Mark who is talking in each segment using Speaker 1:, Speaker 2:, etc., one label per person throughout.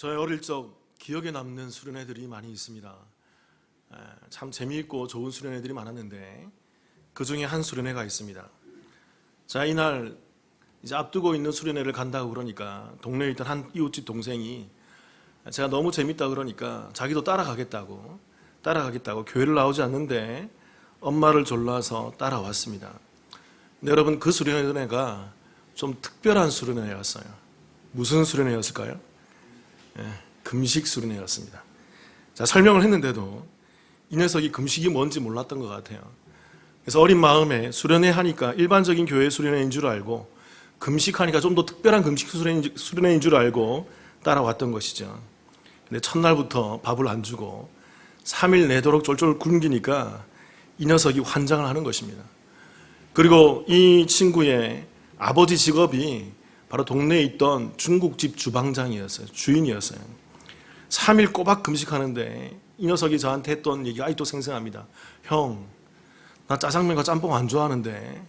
Speaker 1: 저의 어릴 적 기억에 남는 수련회들이 많이 있습니다. 참 재미있고 좋은 수련회들이 많았는데 그 중에 한 수련회가 있습니다. 자, 이날 이제 앞두고 있는 수련회를 간다고 그러니까 동네에 있던 한 이웃집 동생이 제가 너무 재밌다 그러니까 자기도 따라가겠다고 교회를 나오지 않는데 엄마를 졸라서 따라왔습니다. 근데 여러분, 그 수련회가 좀 특별한 수련회였어요. 무슨 수련회였을까요? 금식 수련회였습니다. 자, 설명을 했는데도 이 녀석이 금식이 뭔지 몰랐던 것 같아요. 그래서 어린 마음에 수련회 하니까 일반적인 교회 수련회인 줄 알고, 금식하니까 좀 더 특별한 금식 수련회인 줄 알고 따라왔던 것이죠. 근데 첫날부터 밥을 안 주고 3일 내도록 쫄쫄 굶기니까 이 녀석이 환장을 하는 것입니다. 그리고 이 친구의 아버지 직업이 바로 동네에 있던 중국집 주방장이었어요. 주인이었어요. 3일 꼬박 금식하는데 이 녀석이 저한테 했던 얘기가 아직도 생생합니다. 형, 나 짜장면과 짬뽕 안 좋아하는데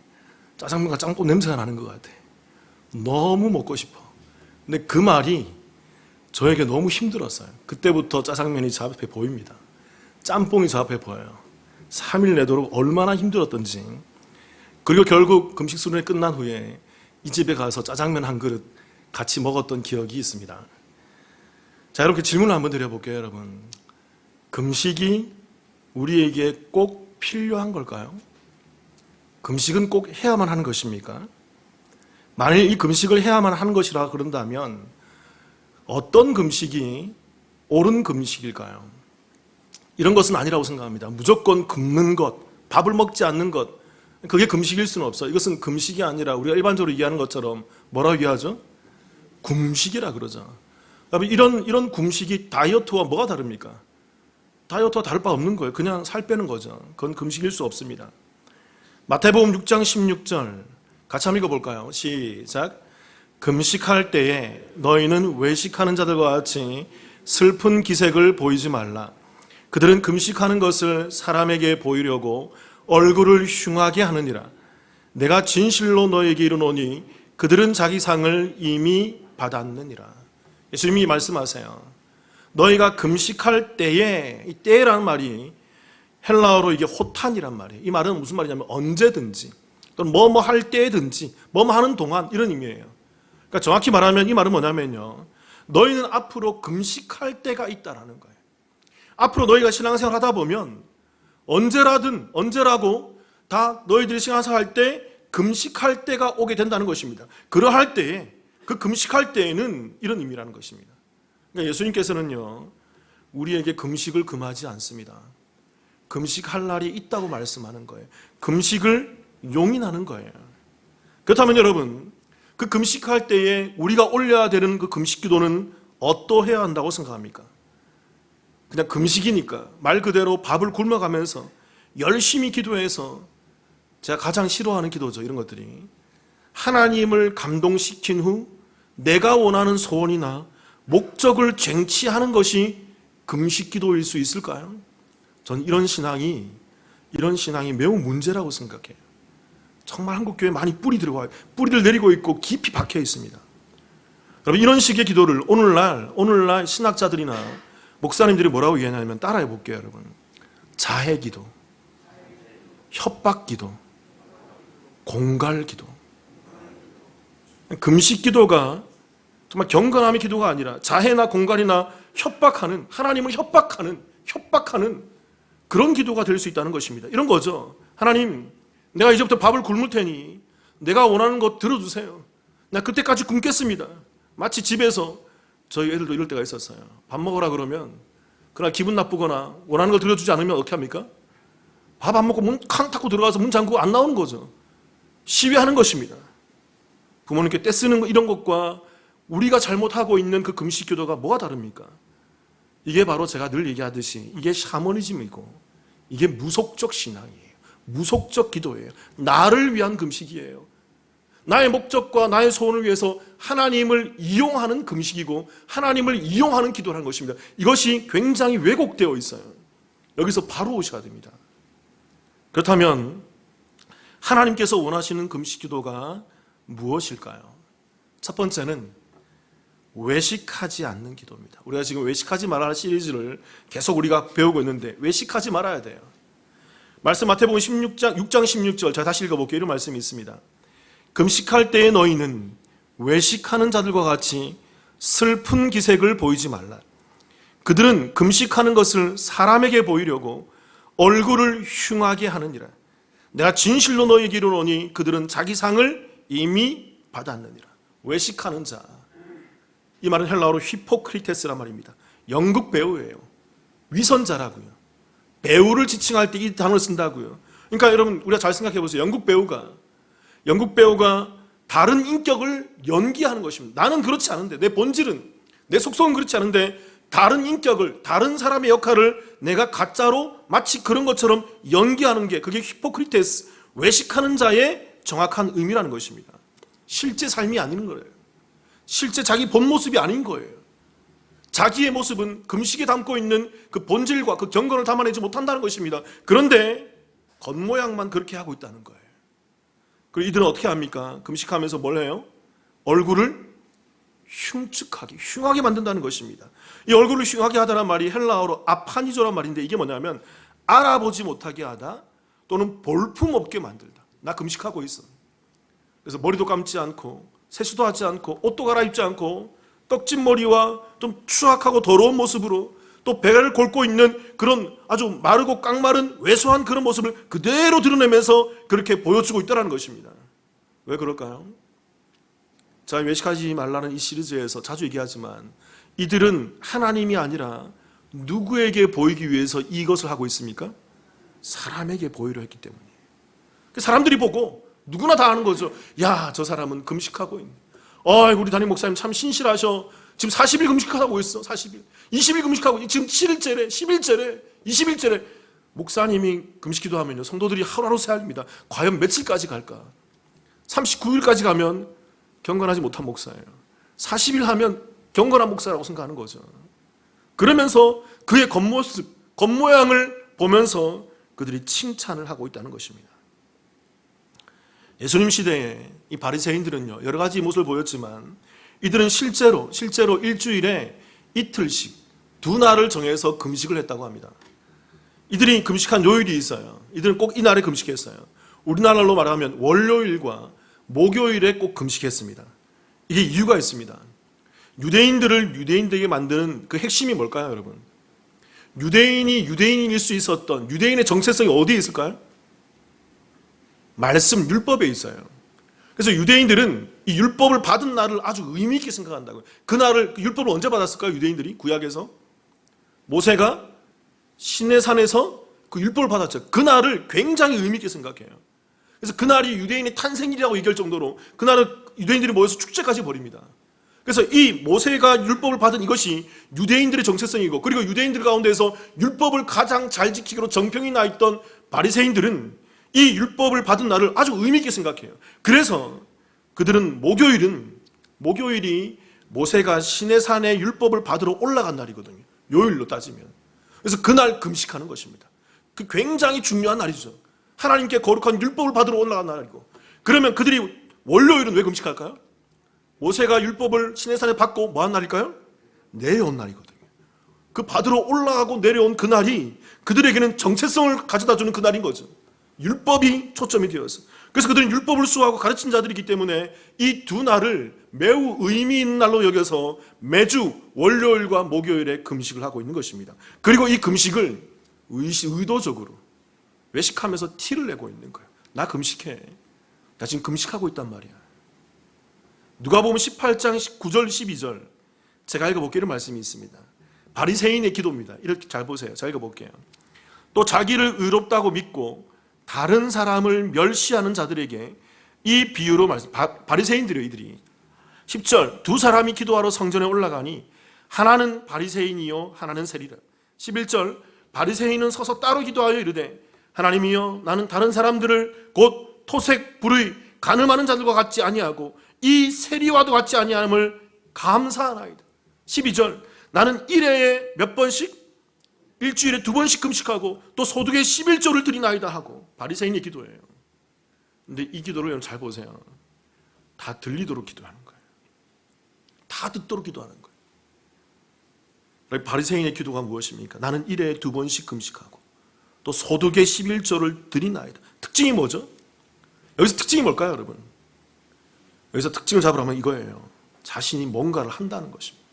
Speaker 1: 짜장면과 짬뽕 냄새가 나는 것 같아. 너무 먹고 싶어. 근데 그 말이 저에게 너무 힘들었어요. 그때부터 짜장면이 제 앞에 보입니다. 짬뽕이 제 앞에 보여요. 3일 내도록 얼마나 힘들었던지. 그리고 결국 금식 수련회 끝난 후에 이 집에 가서 짜장면 한 그릇 같이 먹었던 기억이 있습니다. 자, 이렇게 질문을 한번 드려볼게요, 여러분. 금식이 우리에게 꼭 필요한 걸까요? 금식은 꼭 해야만 하는 것입니까? 만일 이 금식을 해야만 하는 것이라 그런다면 어떤 금식이 옳은 금식일까요? 이런 것은 아니라고 생각합니다. 무조건 굶는 것, 밥을 먹지 않는 것, 그게 금식일 수는 없어요. 이것은 금식이 아니라 우리가 일반적으로 이해하는 것처럼 뭐라고 이해하죠? 굶식이라 그러죠. 이런 굶식이 다이어트와 뭐가 다릅니까? 다이어트와 다를 바 없는 거예요. 그냥 살 빼는 거죠. 그건 금식일 수 없습니다. 마태복음 6장 16절 같이 한번 읽어볼까요? 시작. 금식할 때에 너희는 외식하는 자들과 같이 슬픈 기색을 보이지 말라. 그들은 금식하는 것을 사람에게 보이려고 얼굴을 흉하게 하느니라. 내가 진실로 너에게 이르노니 그들은 자기 상을 이미 받았느니라. 예수님이 말씀하세요. 너희가 금식할 때에, 이 때라는 말이 헬라어로 이게 호탄이란 말이에요. 이 말은 무슨 말이냐면 언제든지 또는 뭐뭐 할 때든지 뭐뭐 하는 동안, 이런 의미예요. 그러니까 정확히 말하면 이 말은 뭐냐면요, 너희는 앞으로 금식할 때가 있다라는 거예요. 앞으로 너희가 신앙생활 하다 보면 언제라고 다 너희들이 신앙생활 할 때 금식할 때가 오게 된다는 것입니다. 그러할 때에, 그 금식할 때에는 이런 의미라는 것입니다. 그러니까 예수님께서는요, 우리에게 금식을 금하지 않습니다. 금식할 날이 있다고 말씀하는 거예요. 금식을 용인하는 거예요. 그렇다면 여러분, 그 금식할 때에 우리가 올려야 되는 그 금식 기도는 어떠해야 한다고 생각합니까? 그냥 금식이니까 말 그대로 밥을 굶어가면서 열심히 기도해서, 제가 가장 싫어하는 기도죠, 이런 것들이. 하나님을 감동시킨 후 내가 원하는 소원이나 목적을 쟁취하는 것이 금식 기도일 수 있을까요? 전 이런 신앙이 매우 문제라고 생각해요. 정말 한국교회에 많이 뿌리를 내리고 있고 깊이 박혀 있습니다. 여러분, 이런 식의 기도를 오늘날 신학자들이나 목사님들이 뭐라고 얘기하냐면, 따라해 볼게요, 여러분. 자해 기도, 협박 기도, 공갈 기도. 금식 기도가 정말 경건함의 기도가 아니라 자해나 공갈이나 협박하는, 하나님을 협박하는 그런 기도가 될 수 있다는 것입니다. 이런 거죠. 하나님, 내가 이제부터 밥을 굶을 테니 내가 원하는 것 들어주세요. 나 그때까지 굶겠습니다. 마치 집에서 저희 애들도 이럴 때가 있었어요. 밥 먹으라 그러면 그날 기분 나쁘거나 원하는 걸 들려주지 않으면 어떻게 합니까? 밥 안 먹고 문 쾅 닫고 들어가서 문 잠그고 안 나오는 거죠. 시위하는 것입니다. 부모님께 떼쓰는 거, 이런 것과 우리가 잘못하고 있는 그 금식 기도가 뭐가 다릅니까? 이게 바로 제가 늘 얘기하듯이 이게 샤머니즘이고 이게 무속적 신앙이에요. 무속적 기도예요. 나를 위한 금식이에요. 나의 목적과 나의 소원을 위해서 하나님을 이용하는 금식이고 하나님을 이용하는 기도라는 것입니다. 이것이 굉장히 왜곡되어 있어요. 여기서 바로 오셔야 됩니다. 그렇다면 하나님께서 원하시는 금식 기도가 무엇일까요? 첫 번째는 외식하지 않는 기도입니다. 우리가 지금 외식하지 말아라 시리즈를 계속 우리가 배우고 있는데 외식하지 말아야 돼요. 말씀 마태복음 6장 16절 제가 다시 읽어볼게요. 이런 말씀이 있습니다. 금식할 때에 너희는 외식하는 자들과 같이 슬픈 기색을 보이지 말라. 그들은 금식하는 것을 사람에게 보이려고 얼굴을 흉하게 하느니라. 내가 진실로 너희에게 이르노니 그들은 자기 상을 이미 받았느니라. 외식하는 자, 이 말은 헬라어로 히포크리테스란 말입니다. 연극 배우예요. 위선자라고요. 배우를 지칭할 때 이 단어를 쓴다고요. 그러니까 여러분 우리가 잘 생각해 보세요. 연극 배우가 다른 인격을 연기하는 것입니다. 나는 그렇지 않은데, 내 본질은, 내 속성은 그렇지 않은데 다른 인격을, 다른 사람의 역할을 내가 가짜로 마치 그런 것처럼 연기하는 게, 그게 히포크리테스, 외식하는 자의 정확한 의미라는 것입니다. 실제 삶이 아닌 거예요. 실제 자기 본 모습이 아닌 거예요. 자기의 모습은 금식에 담고 있는 그 본질과 그 경건을 담아내지 못한다는 것입니다. 그런데 겉모양만 그렇게 하고 있다는 거예요. 그리고 이들은 어떻게 합니까? 금식하면서 뭘 해요? 얼굴을 흉하게 만든다는 것입니다. 이 얼굴을 흉하게 하다는 말이 헬라어로 아파니조란 말인데, 이게 뭐냐면 알아보지 못하게 하다 또는 볼품없게 만들다. 나 금식하고 있어. 그래서 머리도 감지 않고 세수도 하지 않고 옷도 갈아입지 않고 떡진 머리와 좀 추악하고 더러운 모습으로 또 배를 골고 있는 그런 아주 마르고 깡마른 왜소한 그런 모습을 그대로 드러내면서 그렇게 보여주고 있다는 것입니다. 왜 그럴까요? 자, 외식하지 말라는 이 시리즈에서 자주 얘기하지만 이들은 하나님이 아니라 누구에게 보이기 위해서 이것을 하고 있습니까? 사람에게 보이려 했기 때문이에요. 사람들이 보고 누구나 다 아는 거죠. 야, 저 사람은 금식하고 있네. 우리 담임 목사님 참 신실하셔. 지금 40일 금식하고 있어. 40일. 20일 금식하고 있어. 지금 7일째래. 10일째래. 20일째래. 목사님이 금식기도 하면요, 성도들이 하루하루 세알립니다. 과연 며칠까지 갈까? 39일까지 가면 경건하지 못한 목사예요. 40일 하면 경건한 목사라고 생각하는 거죠. 그러면서 그의 겉모습, 겉모양을 보면서 그들이 칭찬을 하고 있다는 것입니다. 예수님 시대에 이 바리새인들은요, 여러 가지 모습을 보였지만 이들은 실제로 일주일에 이틀씩 두 날을 정해서 금식을 했다고 합니다. 이들이 금식한 요일이 있어요. 이들은 꼭 이 날에 금식했어요. 우리나라로 말하면 월요일과 목요일에 꼭 금식했습니다. 이게 이유가 있습니다. 유대인들을 유대인되게 만드는 그 핵심이 뭘까요, 여러분? 유대인이 유대인일 수 있었던 유대인의 정체성이 어디에 있을까요? 말씀, 율법에 있어요. 그래서 유대인들은 이 율법을 받은 날을 아주 의미 있게 생각한다고요. 그 날을, 그 율법을 언제 받았을까요? 유대인들이 구약에서 모세가 시내산에서 그 율법을 받았죠. 그 날을 굉장히 의미 있게 생각해요. 그래서 그 날이 유대인의 탄생일이라고 얘기할 정도로 그 날을 유대인들이 모여서 축제까지 벌입니다. 그래서 이 모세가 율법을 받은 이것이 유대인들의 정체성이고, 그리고 유대인들 가운데서 율법을 가장 잘 지키기로 정평이 나 있던 바리새인들은 이 율법을 받은 날을 아주 의미 있게 생각해요. 그래서 그들은 목요일이 모세가 시내산에 율법을 받으러 올라간 날이거든요. 요일로 따지면. 그래서 그날 금식하는 것입니다. 그 굉장히 중요한 날이죠. 하나님께 거룩한 율법을 받으러 올라간 날이고. 그러면 그들이 월요일은 왜 금식할까요? 모세가 율법을 시내산에 받고 뭐 한 날일까요? 내려온 날이거든요. 그 받으러 올라가고 내려온 그 날이 그들에게는 정체성을 가져다주는 그 날인 거죠. 율법이 초점이 되어서. 그래서 그들은 율법을 수호하고 가르친 자들이기 때문에 이 두 날을 매우 의미 있는 날로 여겨서 매주 월요일과 목요일에 금식을 하고 있는 것입니다. 그리고 이 금식을 의도적으로 외식하면서 티를 내고 있는 거예요. 나 금식해. 나 지금 금식하고 있단 말이야. 누가복음 18장 9절 12절 제가 읽어볼게요. 이런 말씀이 있습니다. 바리새인의 기도입니다. 이렇게 잘 보세요. 잘 읽어볼게요. 또 자기를 의롭다고 믿고 다른 사람을 멸시하는 자들에게 이 비유로 바리새인들이요, 이들이. 10절 두 사람이 기도하러 성전에 올라가니 하나는 바리새인이요 하나는 세리라. 11절 바리새인은 서서 따로 기도하여 이르되 하나님이여 나는 다른 사람들을 곧 토색 불의 간음하는 자들과 같지 아니하고 이 세리와도 같지 아니함을 감사하나이다. 12절 나는 일회에 몇 번씩 일주일에 2번씩 금식하고 또 소득의 11조를 드리나이다 하고. 바리새인의 기도예요. 근데 이 기도를 여러분 잘 보세요. 다 들리도록 기도하는 거예요. 다 다 듣도록 기도하는 거예요. 바리새인의 기도가 무엇입니까? 나는 1회에 2번씩 금식하고 또 소득의 11조를 드리나이다. 특징이 뭐죠? 여기서 특징이 뭘까요, 여러분? 여기서 특징을 잡으라면 이거예요. 자신이 뭔가를 한다는 것입니다.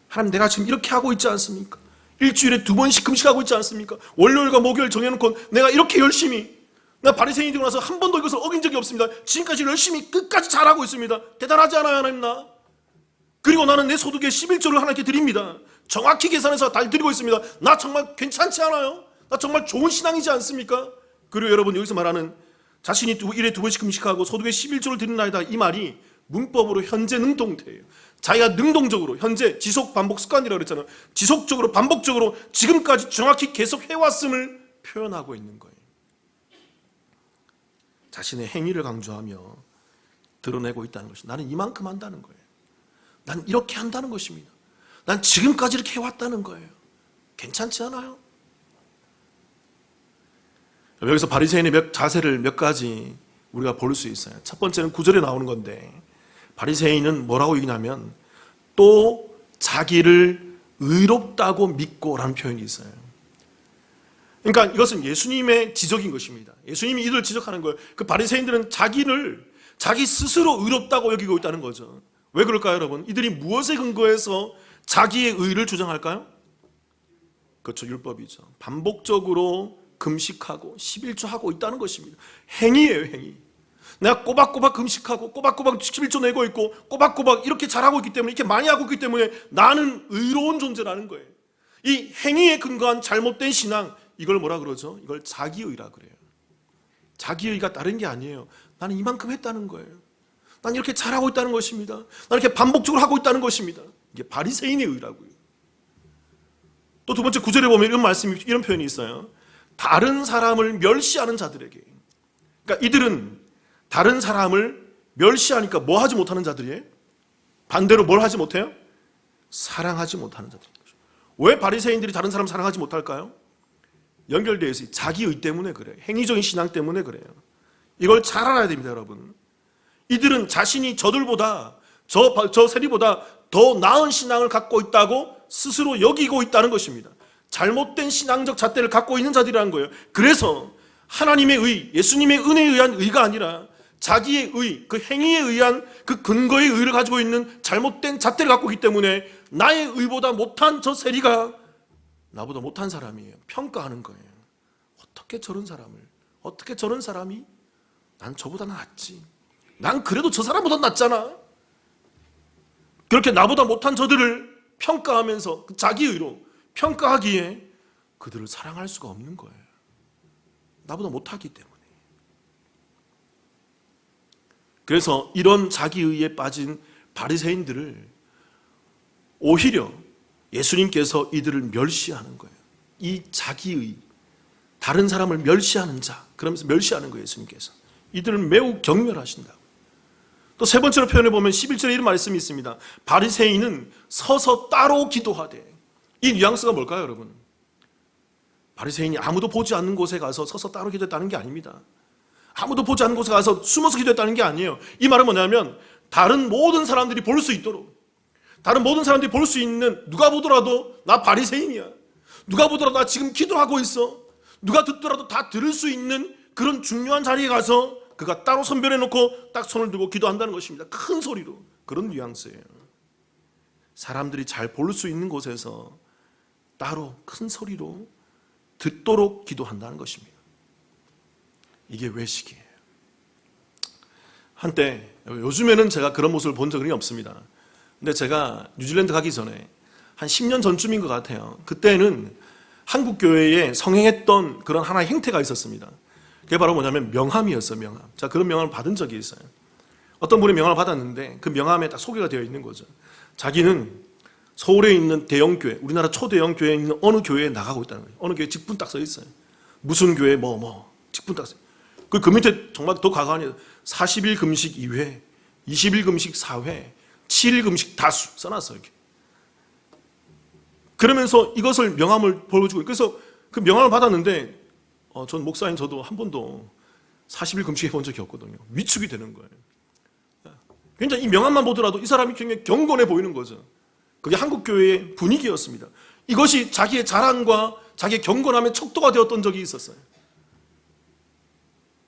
Speaker 1: 하나님, 내가 지금 이렇게 하고 있지 않습니까? 일주일에 2번씩 금식하고 있지 않습니까? 월요일과 목요일 정해놓고 내가 이렇게 열심히, 나 바리새인이 되고 나서 한 번도 이것을 어긴 적이 없습니다. 지금까지 열심히 끝까지 잘하고 있습니다. 대단하지 않아요, 하나님 나? 그리고 나는 내 소득의 11조를 하나님께 드립니다. 정확히 계산해서 다 드리고 있습니다. 나 정말 괜찮지 않아요? 나 정말 좋은 신앙이지 않습니까? 그리고 여러분, 여기서 말하는 자신이 1회 2번씩 금식하고 소득의 11조를 드리나이다, 이 말이 문법으로 현재 능동태예요. 자기가 능동적으로, 현재 지속 반복 습관이라고 그랬잖아요. 지속적으로 반복적으로 지금까지 정확히 계속 해왔음을 표현하고 있는 거예요. 자신의 행위를 강조하며 드러내고 있다는 것이, 나는 이만큼 한다는 거예요. 난 이렇게 한다는 것입니다. 난 지금까지 이렇게 해왔다는 거예요. 괜찮지 않아요? 여기서 바리새인의 자세를 몇 가지 우리가 볼 수 있어요. 첫 번째는 9절에 나오는 건데, 바리새인은 뭐라고 얘기냐면 또 자기를 의롭다고 믿고라는 표현이 있어요. 그러니까 이것은 예수님의 지적인 것입니다. 예수님이 이들을 지적하는 거예요. 그 바리새인들은 자기 스스로 의롭다고 여기고 있다는 거죠. 왜 그럴까요, 여러분? 이들이 무엇에 근거해서 자기의 의를 주장할까요? 그렇죠, 율법이죠. 반복적으로 금식하고 11조 하고 있다는 것입니다. 행위예요, 행위. 내가 꼬박꼬박 금식하고 꼬박꼬박 11조 내고 있고 꼬박꼬박 이렇게 잘하고 있기 때문에, 이렇게 많이 하고 있기 때문에 나는 의로운 존재라는 거예요. 이 행위에 근거한 잘못된 신앙, 이걸 뭐라 그러죠? 이걸 자기의라 그래요. 자기의가 다른 게 아니에요. 나는 이만큼 했다는 거예요. 난 이렇게 잘하고 있다는 것입니다. 난 이렇게 반복적으로 하고 있다는 것입니다. 이게 바리새인의 의라고요. 또 두 번째 9절에 보면 이런 표현이 있어요. 다른 사람을 멸시하는 자들에게. 그러니까 이들은 다른 사람을 멸시하니까 뭐 하지 못하는 자들이에요? 반대로 뭘 하지 못해요? 사랑하지 못하는 자들이에요. 왜 바리새인들이 다른 사람 사랑하지 못할까요? 연결되어 있어요. 자기의 때문에 그래요. 행위적인 신앙 때문에 그래요. 이걸 잘 알아야 됩니다, 여러분. 이들은 자신이 저들보다, 저 세리보다 더 나은 신앙을 갖고 있다고 스스로 여기고 있다는 것입니다. 잘못된 신앙적 잣대를 갖고 있는 자들이라는 거예요. 그래서 하나님의 의, 예수님의 은혜에 의한 의가 아니라 자기의 의, 그 행위에 의한 그 근거의 의를 가지고 있는 잘못된 잣대를 갖고 있기 때문에 나의 의보다 못한 저 세리가 나보다 못한 사람이에요. 평가하는 거예요. 어떻게 저런 사람이 난 저보다 낫지. 난 그래도 저 사람보다 낫잖아. 그렇게 나보다 못한 저들을 평가하면서 자기의로 평가하기에 그들을 사랑할 수가 없는 거예요. 나보다 못하기 때문에. 그래서 이런 자기의에 빠진 바리새인들을 오히려 예수님께서 이들을 멸시하는 거예요. 이 자기의, 다른 사람을 멸시하는 자, 그러면서 멸시하는 거예요, 예수님께서. 이들을 매우 경멸하신다고. 또 세 번째로 표현해 보면 11절에 이런 말씀이 있습니다. 바리새인은 서서 따로 기도하되. 이 뉘앙스가 뭘까요, 여러분? 바리새인이 아무도 보지 않는 곳에 가서 서서 따로 기도했다는 게 아닙니다. 아무도 보지 않는 곳에 가서 숨어서 기도했다는 게 아니에요. 이 말은 뭐냐면 다른 모든 사람들이 볼 수 있도록, 다른 모든 사람들이 볼 수 있는, 누가 보더라도 나 바리새인이야, 누가 보더라도 나 지금 기도하고 있어, 누가 듣더라도 다 들을 수 있는 그런 중요한 자리에 가서 그가 따로 선별해놓고 딱 손을 들고 기도한다는 것입니다. 큰 소리로. 그런 뉘앙스예요. 사람들이 잘 볼 수 있는 곳에서 따로 큰 소리로 듣도록 기도한다는 것입니다. 이게 외식이에요. 한때, 요즘에는 제가 그런 모습을 본 적이 없습니다. 근데 제가 뉴질랜드 가기 전에 한 10년 전쯤인 것 같아요. 그때는 한국 교회에 성행했던 그런 하나의 행태가 있었습니다. 그게 바로 뭐냐면 명함이었어요, 명함. 제가 그런 명함을 받은 적이 있어요. 어떤 분이 명함을 받았는데 그 명함에 딱 소개가 되어 있는 거죠. 자기는 서울에 있는 대형교회, 우리나라 초대형 교회에 있는 어느 교회에 나가고 있다는 거예요. 어느 교회 직분 딱 써 있어요. 무슨 교회 직분 딱 써 있어요. 그 밑에 정말 더 과감히 40일 금식 2회, 20일 금식 4회, 7일 금식 다수 써놨어요. 이렇게. 그러면서 이것을 명함을 보여주고, 그래서 그 명함을 받았는데 전 목사인 저도 한 번도 40일 금식해 본 적이 없거든요. 위축이 되는 거예요. 굉장히 이 명함만 보더라도 이 사람이 굉장히 경건해 보이는 거죠. 그게 한국교회의 분위기였습니다. 이것이 자기의 자랑과 자기의 경건함의 척도가 되었던 적이 있었어요.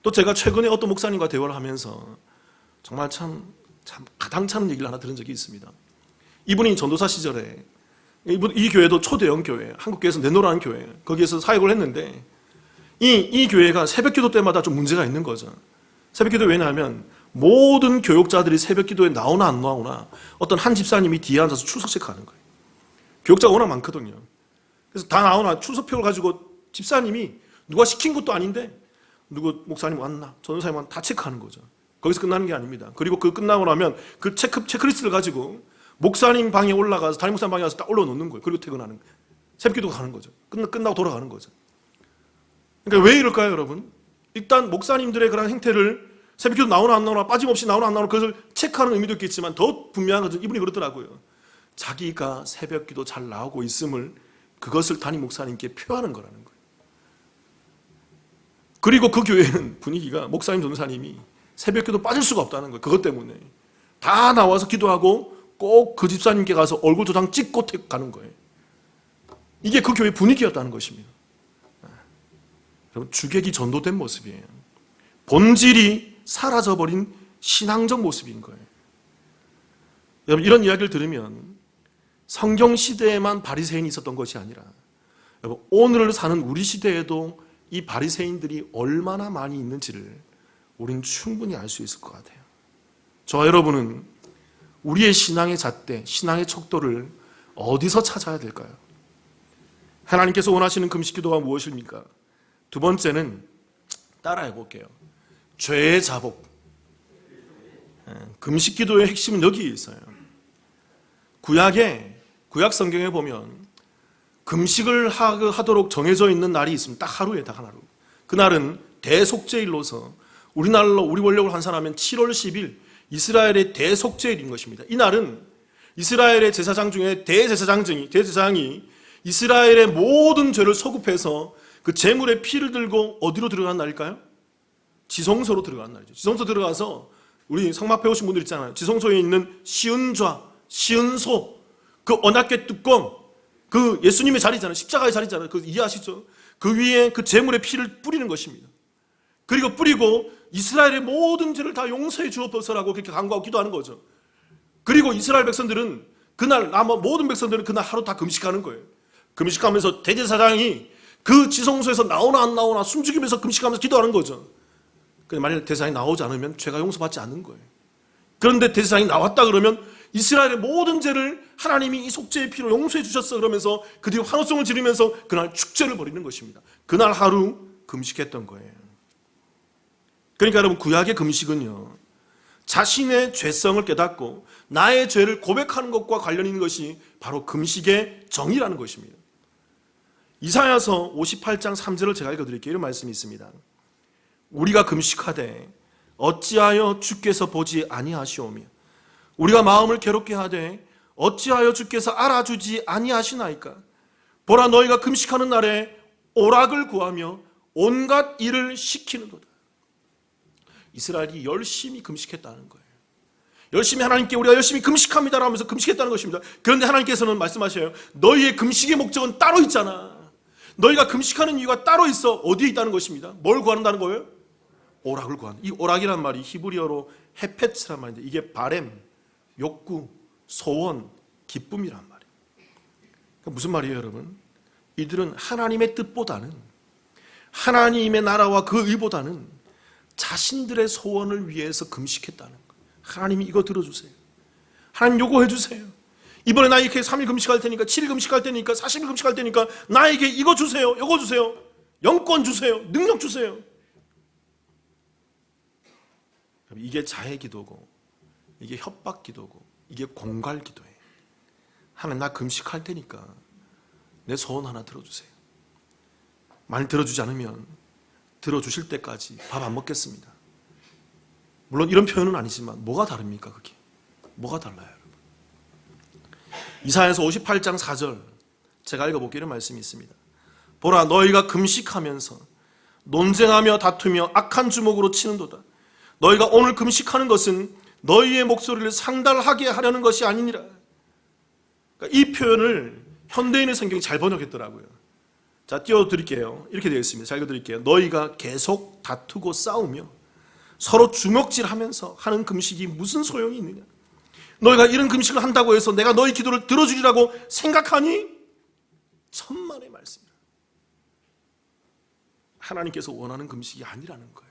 Speaker 1: 또 제가 최근에 어떤 목사님과 대화를 하면서 정말 참 가당찮은 얘기를 하나 들은 적이 있습니다. 이분이 전도사 시절에 이 교회도 초대형 교회, 한국교회에서 내노라는 교회, 거기에서 사역을 했는데 이 교회가 새벽기도 때마다 좀 문제가 있는 거죠. 새벽기도 왜냐하면 모든 교육자들이 새벽기도에 나오나 안 나오나 어떤 한 집사님이 뒤에 앉아서 출석 체크하는 거예요. 교육자가 워낙 많거든요. 그래서 다 나오나 출석표를 가지고 집사님이 누가 시킨 것도 아닌데 누구 목사님 왔나 전도사님 왔나 다 체크하는 거죠. 거기서 끝나는 게 아닙니다. 그리고 그 끝나고 나면 그 체크리스트를 가지고 목사님 방에 올라가서 담임 목사님 방에 가서 딱 올려놓는 거예요. 그리고 퇴근하는 거예요. 새벽기도 가는 거죠. 끝나고 돌아가는 거죠. 그러니까 왜 이럴까요, 여러분? 일단 목사님들의 그런 행태를 새벽기도 나오나 안 나오나 빠짐없이 나오나 안 나오나 그것을 체크하는 의미도 있겠지만 더 분명한 것은 이분이 그러더라고요. 자기가 새벽기도 잘 나오고 있음을 그것을 담임 목사님께 표하는 거라는 거예요. 그리고 그 교회는 분위기가 목사님 전도사님이 새벽기도 빠질 수가 없다는 거예요. 그것 때문에 다 나와서 기도하고 꼭 그 집사님께 가서 얼굴 도장 찍고 가는 거예요. 이게 그 교회 분위기였다는 것입니다. 여러분, 주객이 전도된 모습이에요. 본질이 사라져버린 신앙적 모습인 거예요. 여러분, 이런 이야기를 들으면 성경 시대에만 바리새인이 있었던 것이 아니라 여러분, 오늘을 사는 우리 시대에도 이 바리새인들이 얼마나 많이 있는지를 우리는 충분히 알 수 있을 것 같아요. 저와 여러분은 우리의 신앙의 잣대, 신앙의 척도를 어디서 찾아야 될까요? 하나님께서 원하시는 금식 기도가 무엇입니까? 두 번째는 따라해 볼게요. 죄의 자복. 금식 기도의 핵심은 여기에 있어요. 구약 성경에 보면 금식을 하도록 정해져 있는 날이 있습니다. 딱 하루에 딱 하루. 그날은 대속죄일로서 우리 원력으로 환산하면 7월 10일 이스라엘의 대속죄일인 것입니다. 이 날은 이스라엘의 제사장 중에 대제사장이 이스라엘의 모든 죄를 소급해서 그 제물의 피를 들고 어디로 들어간 날일까요? 지성소로 들어간 날이죠. 지성소 들어가서 우리 성막 배우신 분들 있잖아요. 지성소에 있는 시은좌, 시은소, 그 언약궤 뚜껑, 그 예수님의 자리잖아요. 십자가의 자리잖아요. 그 이해하시죠? 그 위에 그 제물의 피를 뿌리는 것입니다. 그리고 뿌리고 이스라엘의 모든 죄를 다 용서해 주옵소서라고 그렇게 간구하고 기도하는 거죠. 그리고 이스라엘 백성들은 그날 모든 백성들은 그날 하루 다 금식하는 거예요. 금식하면서 대제사장이 그 지성소에서 나오나 안 나오나 숨죽이면서 금식하면서 기도하는 거죠. 만약 대제사장이 나오지 않으면 죄가 용서받지 않는 거예요. 그런데 대제사장이 나왔다 그러면 이스라엘의 모든 죄를 하나님이 이 속죄의 피로 용서해 주셨어 그러면서 그 뒤에 환호성을 지르면서 그날 축제를 벌이는 것입니다. 그날 하루 금식했던 거예요. 그러니까 여러분, 구약의 금식은요, 자신의 죄성을 깨닫고 나의 죄를 고백하는 것과 관련 있는 것이 바로 금식의 정의라는 것입니다. 이사야서 58장 3절을 제가 읽어드릴게요. 이런 말씀이 있습니다. 우리가 금식하되 어찌하여 주께서 보지 아니하시오며 우리가 마음을 괴롭게 하되 어찌하여 주께서 알아주지 아니하시나이까. 보라, 너희가 금식하는 날에 오락을 구하며 온갖 일을 시키는도다. 이스라엘이 열심히 금식했다는 거예요. 열심히 하나님께 우리가 열심히 금식합니다 라면서 금식했다는 것입니다. 그런데 하나님께서는 말씀하셔요. 너희의 금식의 목적은 따로 있잖아. 너희가 금식하는 이유가 따로 있어. 어디에 있다는 것입니다. 뭘 구한다는 거예요? 오락을 구한다. 이 오락이란 말이 히브리어로 헤페츠란 말인데 이게 바렘, 욕구, 소원, 기쁨이란 말이에요. 그러니까 무슨 말이에요, 여러분? 이들은 하나님의 뜻보다는 하나님의 나라와 그 의보다는 자신들의 소원을 위해서 금식했다는 거예요. 하나님이 이거 들어주세요. 하나님 요거 해주세요. 이번에 나 이렇게 3일 금식할 테니까 7일 금식할 테니까 40일 금식할 테니까 나에게 이거 주세요. 요거 주세요. 영권 주세요. 능력 주세요. 이게 자해 기도고 이게 협박 기도고 이게 공갈 기도예요. 하나님, 나 금식할 테니까 내 소원 하나 들어주세요. 만일 들어주지 않으면 들어주실 때까지 밥 안 먹겠습니다. 물론 이런 표현은 아니지만 뭐가 다릅니까? 그게 뭐가 달라요, 여러분? 이사야서 58장 4절 제가 읽어볼게요. 이런 말씀이 있습니다. 보라, 너희가 금식하면서 논쟁하며 다투며 악한 주먹으로 치는도다. 너희가 오늘 금식하는 것은 너희의 목소리를 상달하게 하려는 것이 아니니라. 그러니까 이 표현을 현대인의 성경이 잘 번역했더라고요. 자, 띄워드릴게요. 이렇게 되어 있습니다. 잘 읽어드릴게요. 너희가 계속 다투고 싸우며 서로 주먹질하면서 하는 금식이 무슨 소용이 있느냐? 너희가 이런 금식을 한다고 해서 내가 너희 기도를 들어주리라고 생각하니? 천만의 말씀이라. 하나님께서 원하는 금식이 아니라는 거예요.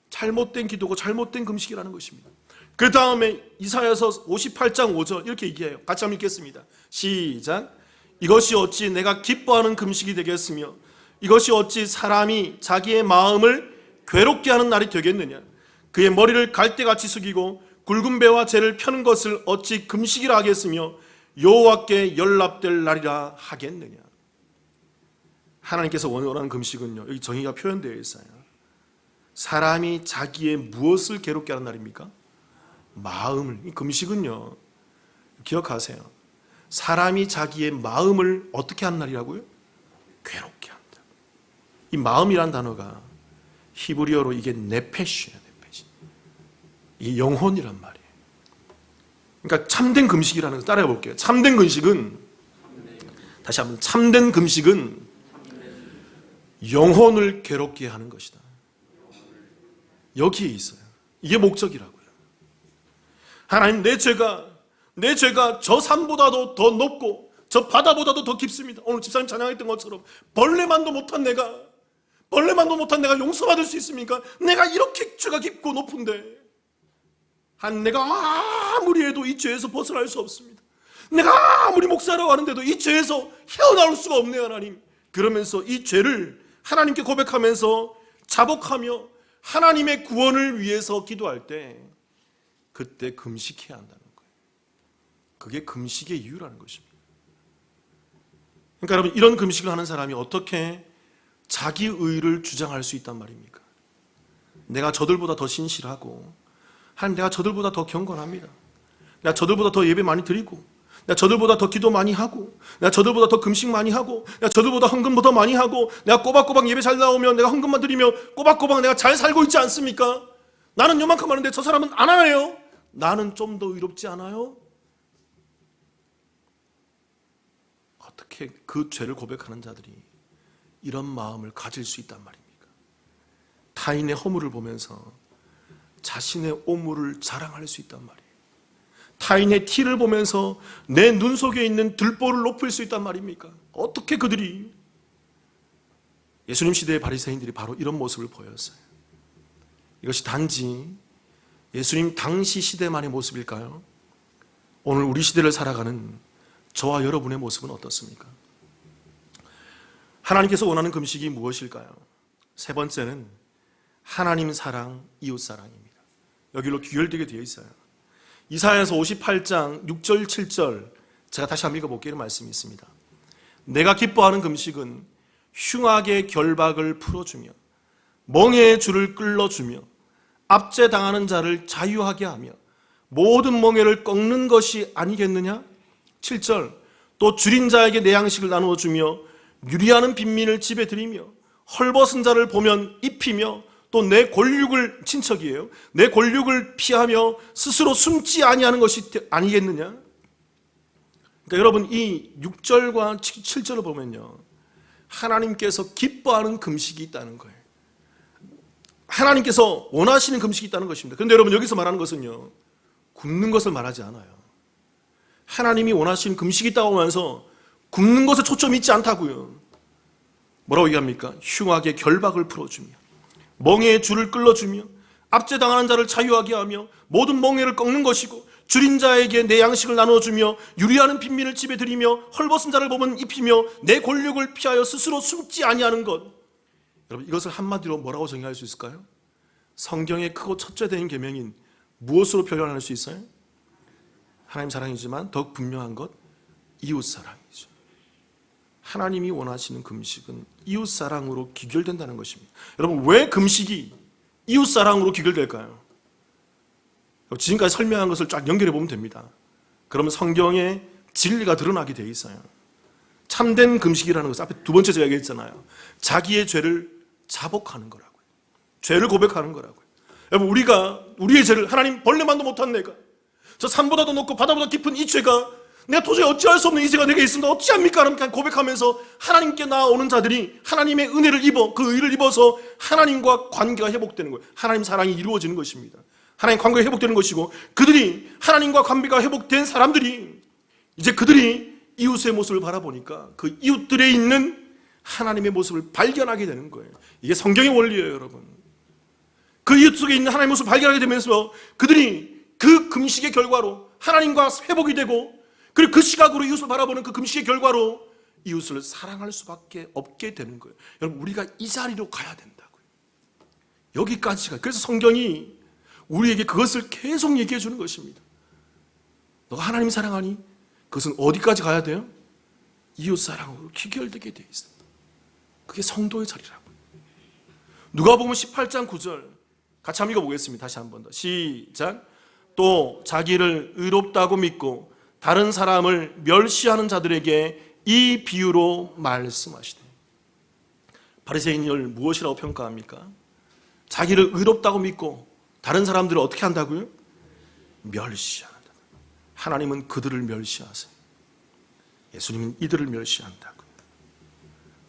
Speaker 1: 잘못된 기도고 잘못된 금식이라는 것입니다. 그 다음에 이사야서 58장 5절 이렇게 얘기해요. 같이 한번 읽겠습니다. 시작. 이것이 어찌 내가 기뻐하는 금식이 되겠으며 이것이 어찌 사람이 자기의 마음을 괴롭게 하는 날이 되겠느냐. 그의 머리를 갈대같이 숙이고 굵은 배와 재를 펴는 것을 어찌 금식이라 하겠으며 여호와께 연락될 날이라 하겠느냐. 하나님께서 원하는 금식은요, 여기 정의가 표현되어 있어요. 사람이 자기의 무엇을 괴롭게 하는 날입니까? 마음을. 이 금식은요, 기억하세요. 사람이 자기의 마음을 어떻게 하는 날이라고요? 괴롭게 한다. 이 마음이란 단어가 히브리어로 이게 네페시예요. 네페시. 이 영혼이란 말이에요. 그러니까 참된 금식이라는 거 따라해 볼게요. 참된 금식은, 다시 한번, 참된 금식은 영혼을 괴롭게 하는 것이다. 여기에 있어요. 이게 목적이라고요. 하나님, 내 죄가 저 산보다도 더 높고 저 바다보다도 더 깊습니다. 오늘 집사님 찬양했던 것처럼 벌레만도 못한 내가 용서받을 수 있습니까? 내가 이렇게 죄가 깊고 높은데 내가 아무리 해도 이 죄에서 벗어날 수 없습니다. 내가 아무리 목사라고 하는데도 이 죄에서 헤어나올 수가 없네요, 하나님. 그러면서 이 죄를 하나님께 고백하면서 자복하며 하나님의 구원을 위해서 기도할 때 그때 금식해야 한다는 거예요. 그게 금식의 이유라는 것입니다. 그러니까 여러분, 이런 금식을 하는 사람이 어떻게 자기 의를 주장할 수 있단 말입니까? 내가 저들보다 더 신실하고, 하나님, 내가 저들보다 더 경건합니다. 내가 저들보다 더 예배 많이 드리고, 내가 저들보다 더 기도 많이 하고, 내가 저들보다 더 금식 많이 하고, 내가 저들보다 헌금보다 많이 하고, 내가 꼬박꼬박 예배 잘 나오면 내가 헌금만 드리며 꼬박꼬박 내가 잘 살고 있지 않습니까? 나는 요만큼 하는데 저 사람은 안 하네요. 나는 좀 더 의롭지 않아요? 어떻게 그 죄를 고백하는 자들이 이런 마음을 가질 수 있단 말입니까? 타인의 허물을 보면서 자신의 오물을 자랑할 수 있단 말이에요. 타인의 티를 보면서 내 눈 속에 있는 들보를 높일 수 있단 말입니까? 어떻게 그들이, 예수님 시대의 바리새인들이 바로 이런 모습을 보였어요. 이것이 단지 예수님 당시 시대만의 모습일까요? 오늘 우리 시대를 살아가는 저와 여러분의 모습은 어떻습니까? 하나님께서 원하는 금식이 무엇일까요? 세 번째는 하나님 사랑, 이웃 사랑입니다. 여기로 귀결되게 되어 있어요. 이사야서 58장 6절 7절 제가 다시 한번 읽어볼게요. 이런 말씀이 있습니다. 내가 기뻐하는 금식은 흉악의 결박을 풀어주며 멍에의 줄을 끌어주며 압제당하는 자를 자유하게 하며 모든 멍에를 꺾는 것이 아니겠느냐? 7절 또 줄인 자에게 내 양식을 나누어 주며 유리하는 빈민을 집에 들이며 헐벗은 자를 보면 입히며 또 내 권륙을, 친척이에요, 내 권륙을 피하며 스스로 숨지 아니하는 것이 아니겠느냐? 그러니까 여러분, 이 6절과 7절을 보면요, 하나님께서 기뻐하는 금식이 있다는 거예요. 하나님께서 원하시는 금식이 있다는 것입니다. 그런데 여러분, 여기서 말하는 것은요, 굶는 것을 말하지 않아요. 하나님이 원하시는 금식이 있다고 하면서 굶는 것에 초점이 있지 않다고요. 뭐라고 얘기합니까? 흉악의 결박을 풀어주며 멍에의 줄을 끌어주며 압제당하는 자를 자유하게 하며 모든 멍에를 꺾는 것이고 줄인 자에게 내 양식을 나눠주며 유리하는 빈민을 집에 들이며 헐벗은 자를 보면 입히며 내 권력을 피하여 스스로 숨지 아니하는 것. 여러분, 이것을 한마디로 뭐라고 정의할 수 있을까요? 성경의 크고 첫째 된 계명인 무엇으로 표현할 수 있어요? 하나님 사랑이지만 더욱 분명한 것, 이웃 사랑이죠. 하나님이 원하시는 금식은 이웃 사랑으로 귀결된다는 것입니다. 여러분, 왜 금식이 이웃 사랑으로 귀결될까요? 지금까지 설명한 것을 쫙 연결해 보면 됩니다. 그러면 성경의 진리가 드러나게 돼 있어요. 참된 금식이라는 것은 앞에 두 번째 제가 얘기했잖아요. 자기의 죄를 자복하는 거라고요. 죄를 고백하는 거라고요. 여러분, 우리가 우리의 죄를 하나님 벌레만도 못한 내가 저 산보다도 높고 바다보다 깊은 이 죄가 내가 도저히 어찌할 수 없는 이 죄가 내게 있습니다. 어찌합니까? 하나님께 고백하면서 하나님께 나아오는 자들이 하나님의 은혜를 입어 그 의를 입어서 하나님과 관계가 회복되는 거예요. 하나님 사랑이 이루어지는 것입니다. 하나님 관계가 회복되는 것이고 그들이 하나님과 관계가 회복된 사람들이 이제 그들이 이웃의 모습을 바라보니까 그 이웃들에 있는 하나님의 모습을 발견하게 되는 거예요. 이게 성경의 원리예요, 여러분. 그 이웃 속에 있는 하나님의 모습을 발견하게 되면서 그들이 그 금식의 결과로 하나님과 회복이 되고 그리고 그 시각으로 이웃을 바라보는 그 금식의 결과로 이웃을 사랑할 수밖에 없게 되는 거예요. 여러분, 우리가 이 자리로 가야 된다고요. 여기까지가. 그래서 성경이 우리에게 그것을 계속 얘기해 주는 것입니다. 너가 하나님 사랑하니? 그것은 어디까지 가야 돼요? 이웃 사랑으로 귀결되게 되어 있어요. 그게 성도의 자리라고요. 누가복음 18장 9절 같이 한번 읽어보겠습니다. 다시 한 번 더 시작. 또 자기를 의롭다고 믿고 다른 사람을 멸시하는 자들에게 이 비유로 말씀하시되. 바리새인을 무엇이라고 평가합니까? 자기를 의롭다고 믿고 다른 사람들을 어떻게 한다고요? 멸시한다. 하나님은 그들을 멸시하세요. 예수님은 이들을 멸시한다고요.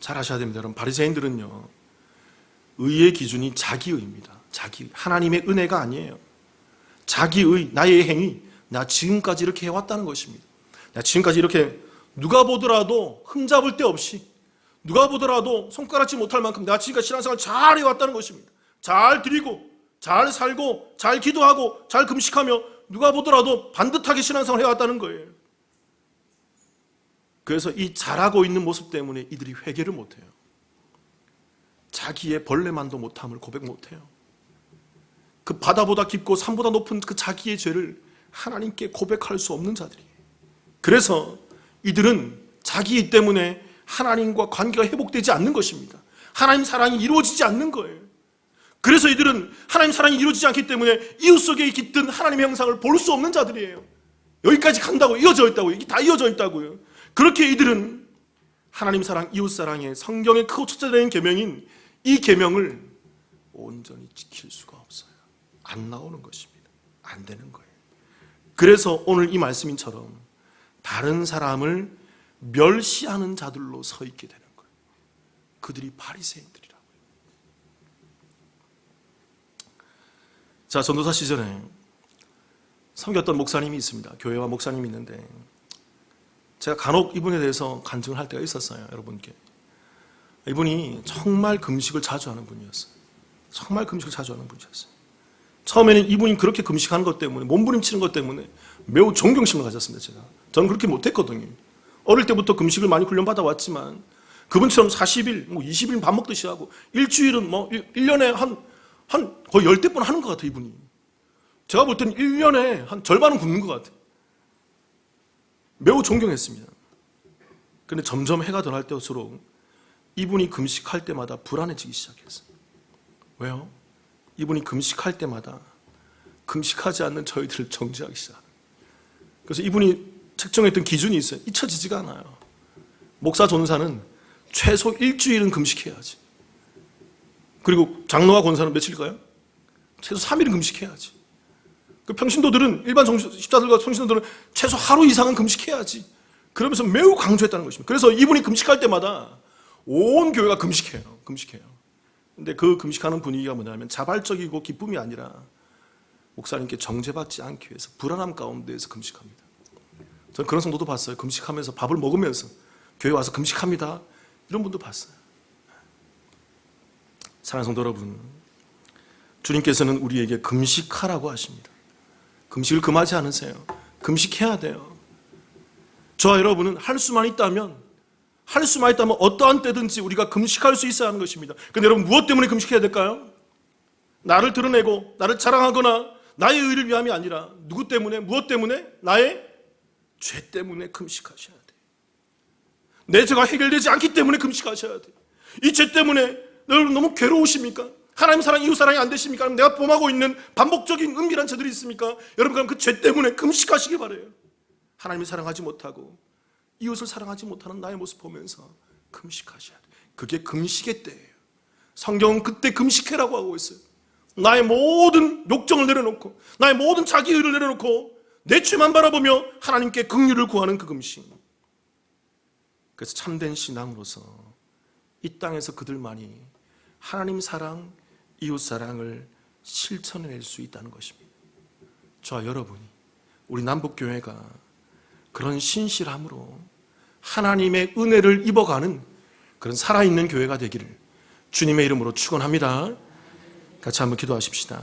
Speaker 1: 잘 아셔야 됩니다. 여러분, 바리새인들은요, 의의 기준이 자기의입니다. 자기. 하나님의 은혜가 아니에요. 자기의, 나의 행위, 나 지금까지 이렇게 해왔다는 것입니다. 나 지금까지 이렇게 누가 보더라도 흠잡을 데 없이, 누가 보더라도 손가락질 못할 만큼 내가 지금까지 신앙생활 잘 해왔다는 것입니다. 잘 드리고, 잘 살고, 잘 기도하고, 잘 금식하며 누가 보더라도 반듯하게 신앙생활 해왔다는 거예요. 그래서 이 잘하고 있는 모습 때문에 이들이 회개를 못해요. 자기의 벌레만도 못함을 고백 못해요. 그 바다보다 깊고 산보다 높은 그 자기의 죄를 하나님께 고백할 수 없는 자들이에요. 그래서 이들은 자기 때문에 하나님과 관계가 회복되지 않는 것입니다. 하나님 사랑이 이루어지지 않는 거예요. 그래서 이들은 하나님 사랑이 이루어지지 않기 때문에 이웃 속에 깃든 하나님의 형상을 볼 수 없는 자들이에요. 여기까지 간다고 이어져 있다고요. 이게 다 이어져 있다고요. 그렇게 이들은 하나님 사랑, 이웃 사랑의 성경의 크고 첫째된 계명인 이 계명을 온전히 지킬 수가 없어요. 안 나오는 것입니다. 안 되는 거예요. 그래서 오늘 이 말씀인처럼 다른 사람을 멸시하는 자들로 서 있게 되는 거예요. 그들이 바리새인들이라고요. 자, 전도사 시절에 섬겼던 목사님이 있습니다. 교회와 목사님이 있는데 제가 간혹 이분에 대해서 간증을 할 때가 있었어요. 여러분께. 이분이 정말 금식을 자주 하는 분이었어요. 정말 금식을 자주 하는 분이었어요. 처음에는 이분이 그렇게 금식하는 것 때문에, 몸부림치는 것 때문에 매우 존경심을 가졌습니다. 저는 그렇게 못했거든요. 어릴 때부터 금식을 많이 훈련받아 왔지만 그분처럼 40일, 20일 밥 먹듯이 하고 일주일은 1년에 한 거의 10대 번 하는 것 같아요. 이분이. 제가 볼 때는 1년에 한 절반은 굶는 것 같아요. 매우 존경했습니다. 그런데 점점 해가 더 날 때일수록 이분이 금식할 때마다 불안해지기 시작했어요. 왜요? 이분이 금식할 때마다 금식하지 않는 저희들을 정죄하기 시작해요. 그래서 이분이 책정했던 기준이 있어요. 잊혀지지가 않아요. 목사 전사는 최소 일주일은 금식해야지. 그리고 장로와 권사는 며칠일까요? 최소 3일은 금식해야지. 그 평신도들은, 일반 십자들과 평신도들은 최소 하루 이상은 금식해야지. 그러면서 매우 강조했다는 것입니다. 그래서 이분이 금식할 때마다 온 교회가 금식해요. 근데 그 금식하는 분위기가 뭐냐면 자발적이고 기쁨이 아니라 목사님께 정죄받지 않기 위해서 불안함 가운데에서 금식합니다. 저는 그런 성도도 봤어요. 금식하면서 밥을 먹으면서 교회 와서 금식합니다. 이런 분도 봤어요. 사랑하는 성도 여러분, 주님께서는 우리에게 금식하라고 하십니다. 금식을 금하지 않으세요. 금식해야 돼요. 저와 여러분은 할 수만 있다면 어떠한 때든지 우리가 금식할 수 있어야 하는 것입니다. 그런데 여러분, 무엇 때문에 금식해야 될까요? 나를 드러내고 나를 자랑하거나 나의 의를 위함이 아니라 누구 때문에, 무엇 때문에? 나의 죄 때문에 금식하셔야 돼요. 내 죄가 해결되지 않기 때문에 금식하셔야 돼요. 이 죄 때문에 여러분 너무 괴로우십니까? 하나님 사랑, 이웃 사랑이 안 되십니까? 내가 범하고 있는 반복적인 은밀한 죄들이 있습니까? 여러분, 그럼 그 죄 때문에 금식하시기 바라요. 하나님을 사랑하지 못하고 이웃을 사랑하지 못하는 나의 모습 보면서 금식하셔야 돼요. 그게 금식의 때예요. 성경은 그때 금식해라고 하고 있어요. 나의 모든 욕정을 내려놓고 나의 모든 자기의를 내려놓고 내 죄만 바라보며 하나님께 긍휼을 구하는 그 금식. 그래서 참된 신앙으로서 이 땅에서 그들만이 하나님 사랑, 이웃 사랑을 실천해낼 수 있다는 것입니다. 저와 여러분이, 우리 남북교회가 그런 신실함으로 하나님의 은혜를 입어가는 그런 살아있는 교회가 되기를 주님의 이름으로 축원합니다. 같이 한번 기도하십시다.